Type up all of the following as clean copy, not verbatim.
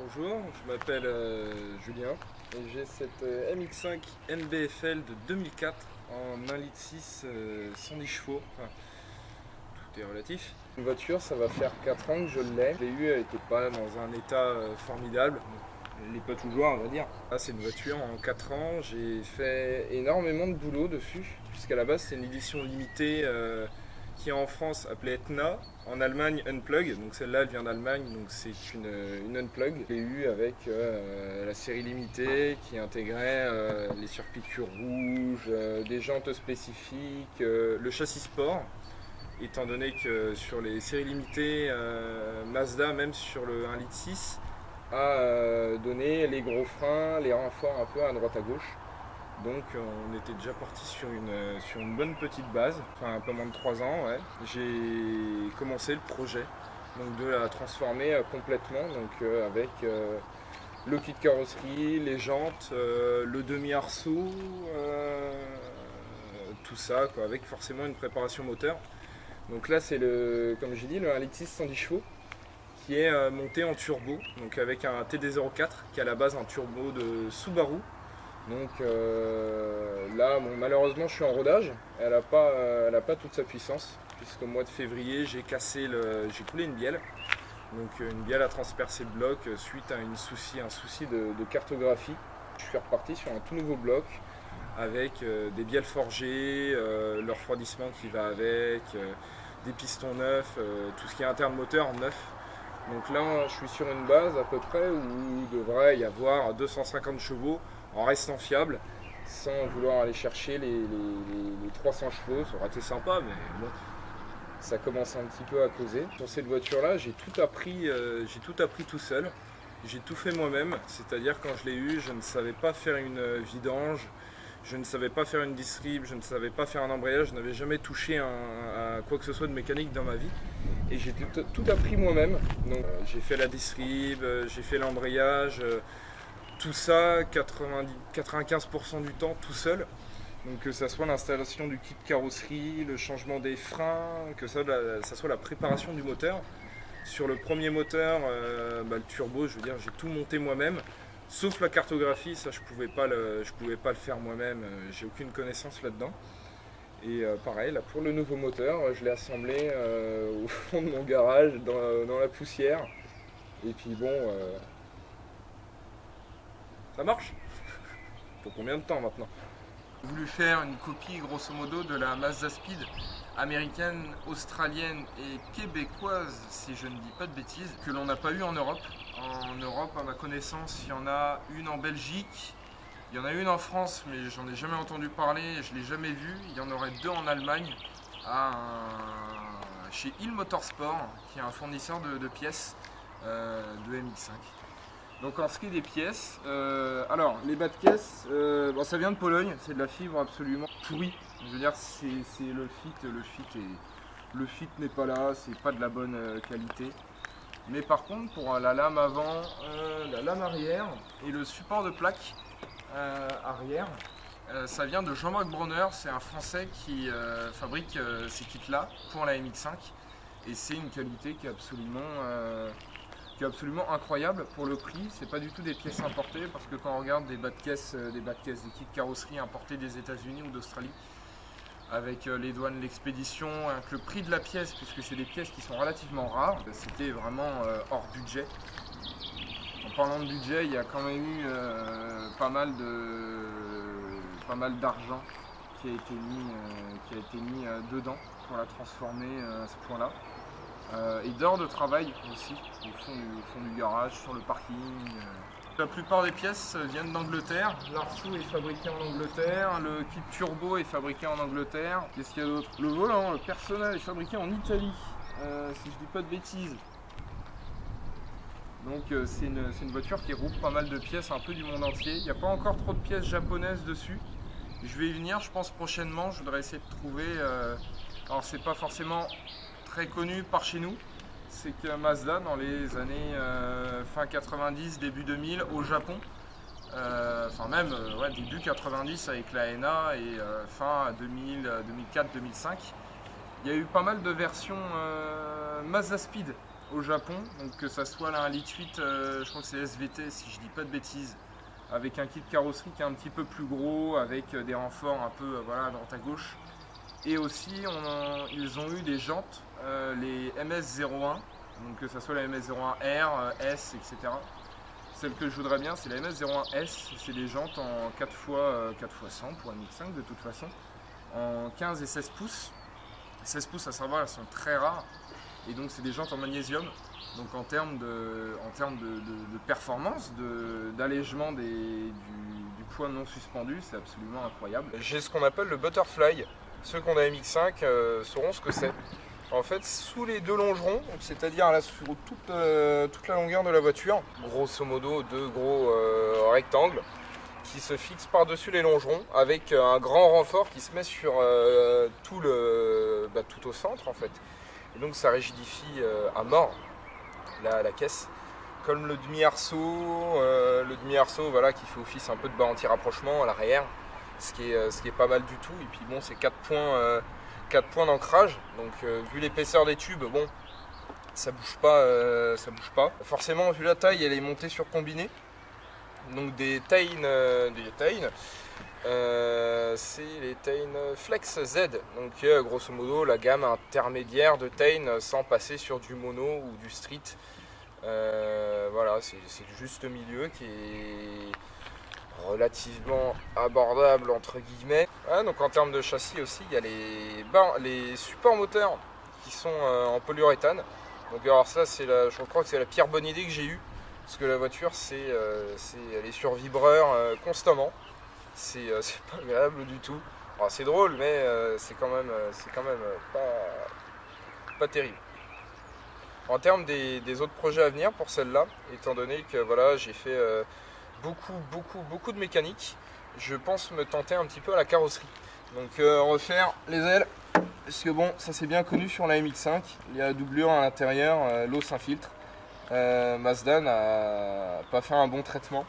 Bonjour, je m'appelle Julien et j'ai cette MX5 NBFL de 2004 en 1,6 litre 110 chevaux. Enfin, tout est relatif. Une voiture, ça va faire 4 ans que je l'ai. Je l'ai eue, elle n'était pas dans un état formidable. Elle n'est pas toujours, on va dire. Là, c'est une voiture en 4 ans. J'ai fait énormément de boulot dessus, puisqu'à la base, c'est une édition limitée qui est en France appelée Etna, en Allemagne Unplug. Donc celle-là, elle vient d'Allemagne, donc c'est une Unplug. J'ai eu avec la série limitée qui intégrait les surpiqûres rouges, des jantes spécifiques, le châssis sport. Étant donné que sur les séries limitées, Mazda, même sur le 1,6 litre, a donné les gros freins, les renforts un peu à droite à gauche. Donc on était déjà parti sur une bonne petite base, enfin un peu moins de 3 ans. Ouais. J'ai commencé le projet donc de la transformer complètement, donc avec le kit carrosserie, les jantes, le demi-arceau, tout ça, quoi, avec forcément une préparation moteur. Donc là c'est comme j'ai dit, le 1,6 litre 110 chevaux qui est monté en turbo, donc avec un TD04 qui est à la base un turbo de Subaru. Donc là, bon, malheureusement, je suis en rodage. Elle n'a pas toute sa puissance, puisqu'au mois de février, j'ai coulé une bielle. Donc une bielle a transpercé le bloc suite à un souci de cartographie. Je suis reparti sur un tout nouveau bloc avec des bielles forgées, le refroidissement qui va avec, des pistons neufs, tout ce qui est interne moteur neuf. Donc là, je suis sur une base à peu près où il devrait y avoir 250 chevaux en restant fiable, sans vouloir aller chercher les 300 chevaux. Ça aurait été sympa, mais bon, ça commence un petit peu à causer. Sur cette voiture-là, j'ai tout appris tout seul. J'ai tout fait moi-même, c'est-à-dire quand je l'ai eu, je ne savais pas faire une vidange, je ne savais pas faire une distrib, je ne savais pas faire un embrayage, je n'avais jamais touché à quoi que ce soit de mécanique dans ma vie. Et j'ai tout appris moi-même. Donc j'ai fait la distrib, j'ai fait l'embrayage, tout ça 95% du temps tout seul. Donc que ça soit l'installation du kit carrosserie, le changement des freins, que ça soit la préparation du moteur. Sur le premier moteur, le turbo, je veux dire, j'ai tout monté moi-même. Sauf la cartographie, ça je pouvais pas le faire moi-même, j'ai aucune connaissance là-dedans. Et pareil, là pour le nouveau moteur, je l'ai assemblé au fond de mon garage, dans la poussière. Et puis bon, ça marche. Pour combien de temps maintenant? J'ai voulu faire une copie grosso modo de la Mazda Speed américaine, australienne et québécoise, si je ne dis pas de bêtises, que l'on n'a pas eu en Europe. En Europe, à ma connaissance, il y en a une en Belgique, il y en a une en France, mais j'en ai jamais entendu parler, je ne l'ai jamais vue. Il y en aurait deux en Allemagne, chez Hill Motorsport, qui est un fournisseur de pièces de MX5. Donc en ce qui est des pièces, alors les bas de caisse, ça vient de Pologne, c'est de la fibre absolument pourrie. Je veux dire, c'est le fit n'est pas là, c'est pas de la bonne qualité. Mais par contre, pour la lame avant, la lame arrière et le support de plaque arrière, ça vient de Jean-Marc Bronner, c'est un Français qui fabrique ces kits-là pour la MX5. Et c'est une qualité qui est absolument incroyable pour le prix. C'est pas du tout des pièces importées, parce que quand on regarde des kits carrosserie importés des États-Unis ou d'Australie, avec les douanes, l'expédition, avec le prix de la pièce, puisque c'est des pièces qui sont relativement rares, c'était vraiment hors budget. En parlant de budget, il y a quand même eu pas mal d'argent qui a été mis dedans pour la transformer à ce point-là. Et d'heures de travail aussi, au fond du garage, sur le parking. La plupart des pièces viennent d'Angleterre. L'arceau est fabriqué en Angleterre, le kit turbo est fabriqué en Angleterre. Qu'est-ce qu'il y a d'autre? Le volant, le personnel est fabriqué en Italie, si je dis pas de bêtises. Donc c'est une voiture qui regroupe pas mal de pièces un peu du monde entier. Il n'y a pas encore trop de pièces japonaises dessus. Je vais y venir, je pense prochainement. Je voudrais essayer de trouver... alors c'est pas forcément très connu par chez nous. C'est que Mazda, dans les années fin 90, début 2000, au Japon, début 90 avec la NA et fin 2000, 2004, 2005, il y a eu pas mal de versions Mazda Speed au Japon, donc que ça soit là un litre 8, je crois que c'est SVT si je dis pas de bêtises, avec un kit carrosserie qui est un petit peu plus gros, avec des renforts un peu voilà, à droite à gauche. Et aussi ils ont eu des jantes, les MS01, donc que ce soit la MS01R, S, etc. Celle que je voudrais bien, c'est la MS01S, c'est des jantes en 4x100 pour un MX5 de toute façon, en 15 et 16 pouces. 16 pouces à savoir, elles sont très rares, et donc c'est des jantes en magnésium. Donc en termes de performance, d'allègement du poids non suspendu, c'est absolument incroyable. J'ai ce qu'on appelle le butterfly. Ceux qu'on a MX5 sauront ce que c'est. En fait, sous les deux longerons, c'est-à-dire là sur toute la longueur de la voiture, grosso modo deux gros rectangles qui se fixent par-dessus les longerons avec un grand renfort qui se met sur tout au centre en fait. Et donc ça rigidifie à mort la caisse. Comme le demi-arceau, voilà, qui fait office un peu de barre anti-rapprochement à l'arrière, ce qui est pas mal du tout. Et puis bon, c'est 4 points d'ancrage, donc vu l'épaisseur des tubes, bon, ça bouge pas. Forcément, vu la taille, elle est montée sur combiné. Donc des Tein, c'est les Tein Flex Z, donc grosso modo la gamme intermédiaire de Tein sans passer sur du mono ou du street. Voilà, c'est le juste milieu qui est relativement abordable entre guillemets. Ouais, donc en termes de châssis aussi, il y a les supports moteurs qui sont en polyuréthane. Donc alors ça, je crois que c'est la pire bonne idée que j'ai eue. Parce que la voiture, elle est sur vibreur constamment. C'est pas agréable du tout. Alors, c'est drôle, mais c'est quand même pas terrible. En termes des autres projets à venir pour celle-là, étant donné que voilà, j'ai fait beaucoup de mécanique, je pense me tenter un petit peu à la carrosserie. Donc refaire les ailes, parce que bon, ça c'est bien connu sur la MX5. Il y a la doublure à l'intérieur, l'eau s'infiltre. Mazda n'a pas fait un bon traitement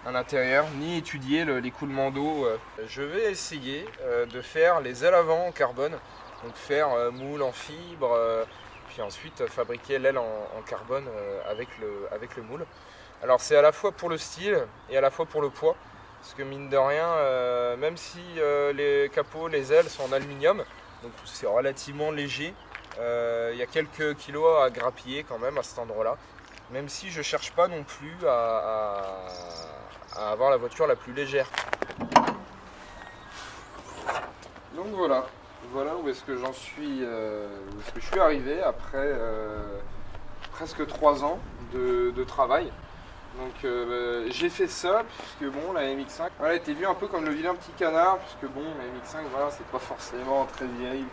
à l'intérieur, ni étudié l'écoulement d'eau. Je vais essayer de faire les ailes avant en carbone, donc faire moule en fibre, puis ensuite fabriquer l'aile en carbone avec le moule. Alors c'est à la fois pour le style et à la fois pour le poids, parce que mine de rien, même si les capots, les ailes sont en aluminium, donc c'est relativement léger, il y a quelques kilos à grappiller quand même à cet endroit-là. Même si je cherche pas non plus à avoir la voiture la plus légère. Donc voilà où est-ce que j'en suis, où est-ce que je suis arrivé après presque 3 ans de travail. Donc j'ai fait ça puisque bon, la MX5 voilà, a été vue un peu comme le vilain petit canard, puisque bon, la MX5 voilà, c'est pas forcément très vieille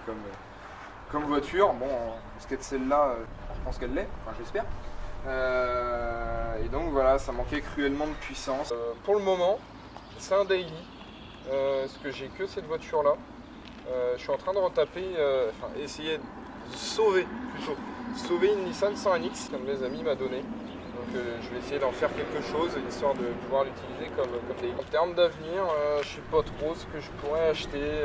comme voiture. Bon, en ce qui est de celle-là, je pense qu'elle l'est, enfin j'espère. Et donc voilà, ça manquait cruellement de puissance. Pour le moment, c'est un daily, parce que j'ai que cette voiture-là. Je suis en train de retaper, essayer de sauver une Nissan 100NX comme mes amis m'a donné. Donc je vais essayer d'en faire quelque chose, histoire de pouvoir l'utiliser comme daily. En termes d'avenir, je sais pas trop ce que je pourrais acheter.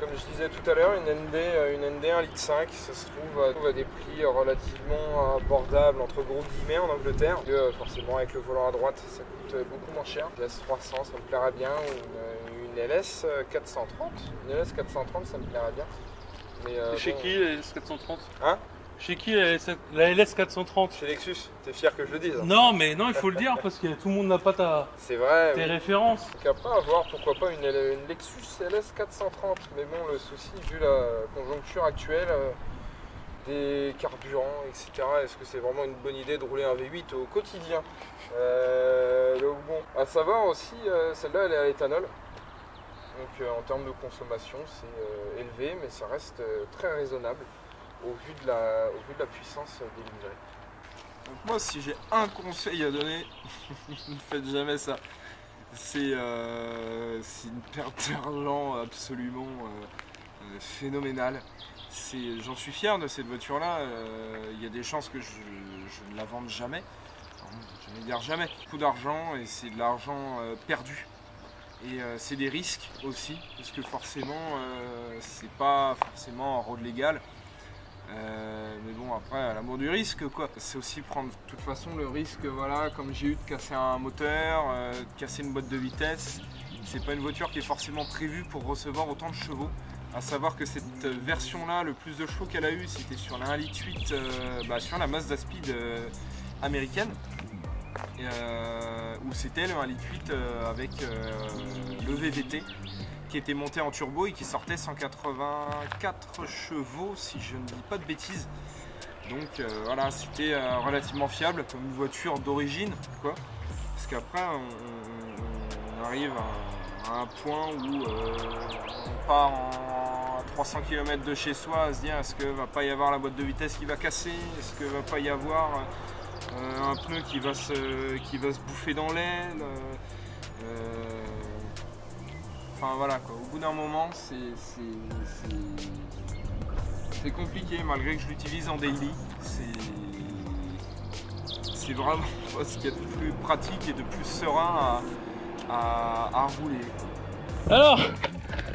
Comme je disais tout à l'heure, une ND 1,5 litre, ça se trouve à des prix relativement abordables, entre gros guillemets, en Angleterre. Forcément, avec le volant à droite, ça coûte beaucoup moins cher. Une LS300, ça me plairait bien, ou une LS 430. Une LS 430, ça me plairait bien. Mais, chez qui la LS 430 Hein? Chez qui la LS 430? Chez Lexus, t'es fier que je le dise? Non, mais non, il faut le dire parce que tout le monde n'a pas c'est vrai, tes oui. références. Donc après, à voir pourquoi pas une Lexus LS 430. Mais bon, le souci, vu la conjoncture actuelle, des carburants, etc., est-ce que c'est vraiment une bonne idée de rouler un V8 au quotidien? Donc bon, à savoir aussi, celle-là, elle est à l'éthanol. Donc en termes de consommation, c'est élevé, mais ça reste très raisonnable au vu de la puissance délivrée. Donc moi, si j'ai un conseil à donner, ne faites jamais ça. C'est une perte d'argent absolument phénoménale. J'en suis fier de cette voiture-là. Il y a des chances que je ne la vende jamais. Enfin, je ne vais dire jamais. Beaucoup d'argent et c'est de l'argent perdu. Et c'est des risques aussi, parce que forcément, c'est pas forcément en road légal. Mais bon, après, l'amour du risque, quoi. C'est aussi prendre, de toute façon, le risque, voilà, comme j'ai eu de casser un moteur, de casser une boîte de vitesse. C'est pas une voiture qui est forcément prévue pour recevoir autant de chevaux. À savoir que cette version-là, le plus de chevaux qu'elle a eu, c'était sur la 1,8 litre, sur la Mazda Speed américaine. Où c'était le 1,8 litre avec le VVT qui était monté en turbo et qui sortait 184 chevaux si je ne dis pas de bêtises. Donc voilà, c'était relativement fiable comme une voiture d'origine, quoi. Parce qu'après on arrive à un point où on part à 300 km de chez soi à se dire est-ce que va pas y avoir la boîte de vitesse qui va casser, est-ce que va pas y avoir un pneu qui va se bouffer dans l'aile. Enfin voilà quoi, au bout d'un moment c'est compliqué malgré que je l'utilise en daily. C'est vraiment ce qu'il y a de plus pratique et de plus serein à rouler. Alors,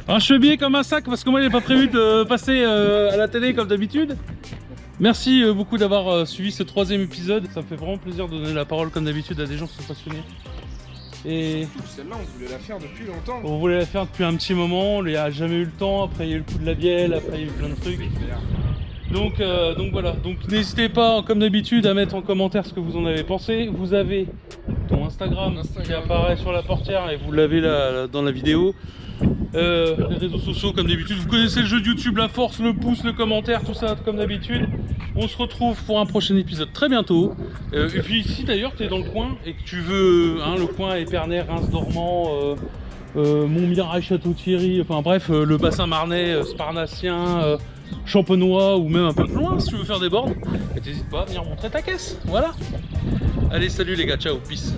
un chevalier comme un sac parce que moi il n'est pas prévu de passer à la télé comme d'habitude. Merci beaucoup d'avoir suivi ce 3e épisode. Ça me fait vraiment plaisir de donner la parole comme d'habitude à des gens qui sont passionnés. Et celle-là on voulait la faire depuis longtemps. On voulait la faire depuis un petit moment, on n'a jamais eu le temps. Après il y a eu le coup de la bielle, après il y a eu plein de trucs. Donc voilà, donc n'hésitez pas comme d'habitude à mettre en commentaire ce que vous en avez pensé. Vous avez ton Instagram qui apparaît sur la portière et vous l'avez là dans la vidéo. Les réseaux sociaux comme d'habitude, vous connaissez le jeu de YouTube, la force, le pouce, le commentaire, tout ça comme d'habitude. On se retrouve pour un prochain épisode très bientôt. Et puis si d'ailleurs tu es dans le coin et que tu veux le coin Épernay, Reims-Dormant, Montmirail, Château-Thierry, enfin bref, le bassin marnais, Sparnacien, Champenois ou même un peu plus loin si tu veux faire des bornes, n'hésite pas à venir montrer ta caisse. Voilà. Allez, salut les gars, ciao, peace.